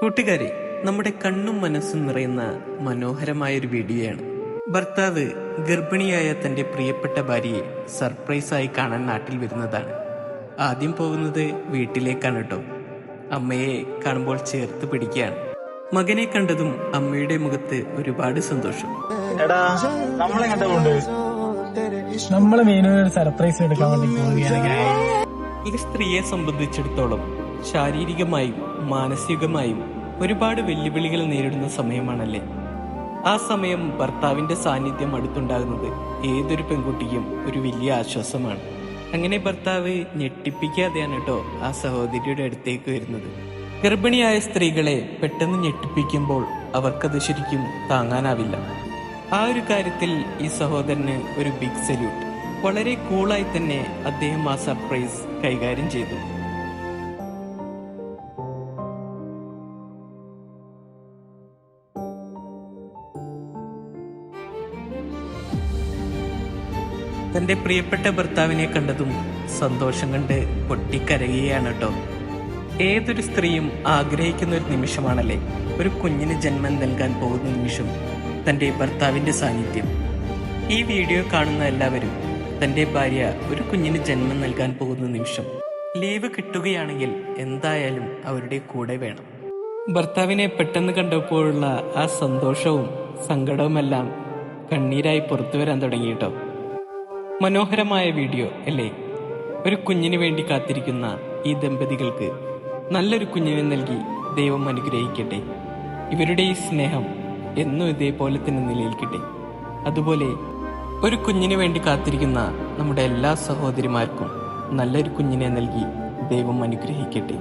കൂട്ടുകാരെ, നമ്മുടെ കണ്ണും മനസ്സും നിറയുന്ന മനോഹരമായൊരു വീഡിയോയാണ്. ഭർത്താവ് ഗർഭിണിയായ തന്റെ പ്രിയപ്പെട്ട ഭാര്യയെ സർപ്രൈസായി കാണാൻ നാട്ടിൽ വരുന്നതാണ്. ആദ്യം പോകുന്നത് വീട്ടിലേക്കാണ് കേട്ടോ. അമ്മയെ കാണുമ്പോൾ ചേർത്ത് പിടിക്കുകയാണ്. മകനെ കണ്ടതും അമ്മയുടെ മുഖത്ത് ഒരുപാട് സന്തോഷം. നമ്മളെ മെയിനൊരു സർപ്രൈസ് എടുക്കാൻ വേണ്ടി പോവുകയാണ്. ഒരു സ്ത്രീയെ സംബന്ധിച്ചിടത്തോളം ശാരീരികമായും മാനസികമായും ഒരുപാട് വെല്ലുവിളികൾ നേരിടുന്ന സമയമാണല്ലേ. ആ സമയം ഭർത്താവിന്റെ സാന്നിധ്യം അടുത്തുണ്ടാകുന്നത് ഏതൊരു പെൺകുട്ടിക്കും ഒരു വലിയ ആശ്വാസമാണ്. അങ്ങനെ ഭർത്താവ് ഞെട്ടിപ്പിക്കാതെയാണ് കേട്ടോ ആ സഹോദരിയുടെ അടുത്തേക്ക് വരുന്നത്. ഗർഭിണിയായ സ്ത്രീകളെ പെട്ടെന്ന് ഞെട്ടിപ്പിക്കുമ്പോൾ അവർക്കത് ശരിക്കും താങ്ങാനാവില്ല. ആ ഒരു കാര്യത്തിൽ ഈ സഹോദരന് ഒരു ബിഗ് സല്യൂട്ട്. വളരെ കൂളായി തന്നെ അദ്ദേഹം ആ സർപ്രൈസ് കൈകാര്യം ചെയ്തു. തന്റെ പ്രിയപ്പെട്ട ഭർത്താവിനെ കണ്ടതും സന്തോഷം കണ്ട് പൊട്ടിക്കരയുകയാണ് കേട്ടോ. ഏതൊരു സ്ത്രീയും ആഗ്രഹിക്കുന്ന ഒരു നിമിഷമാണല്ലേ ഒരു കുഞ്ഞിന് ജന്മം നൽകാൻ പോകുന്ന നിമിഷം, തന്റെ ഭർത്താവിന്റെ സാന്നിധ്യം. ഈ വീഡിയോ കാണുന്ന എല്ലാവരും തന്റെ ഭാര്യ ഒരു കുഞ്ഞിന് ജന്മം നൽകാൻ പോകുന്ന നിമിഷം ലീവ് കിട്ടുകയാണെങ്കിൽ എന്തായാലും അവരുടെ കൂടെ വേണം. ഭർത്താവിനെ പെട്ടെന്ന് കണ്ടപ്പോഴുള്ള ആ സന്തോഷവും സങ്കടവുമെല്ലാം കണ്ണീരായി പുറത്തു വരാൻ തുടങ്ങി കേട്ടോ. മനോഹരമായ വീഡിയോ അല്ലേ. ഒരു കുഞ്ഞിന് വേണ്ടി കാത്തിരിക്കുന്ന ഈ ദമ്പതികൾക്ക് നല്ലൊരു കുഞ്ഞിനെ നൽകി ദൈവം അനുഗ്രഹിക്കട്ടെ. ഇവരുടെ ഈ സ്നേഹം എന്നും ഇതേപോലെ തന്നെ നിലനിൽക്കട്ടെ. അതുപോലെ ഒരു കുഞ്ഞിന് വേണ്ടി കാത്തിരിക്കുന്ന നമ്മുടെ എല്ലാ സഹോദരിമാർക്കും നല്ലൊരു കുഞ്ഞിനെ നൽകി ദൈവം അനുഗ്രഹിക്കട്ടെ.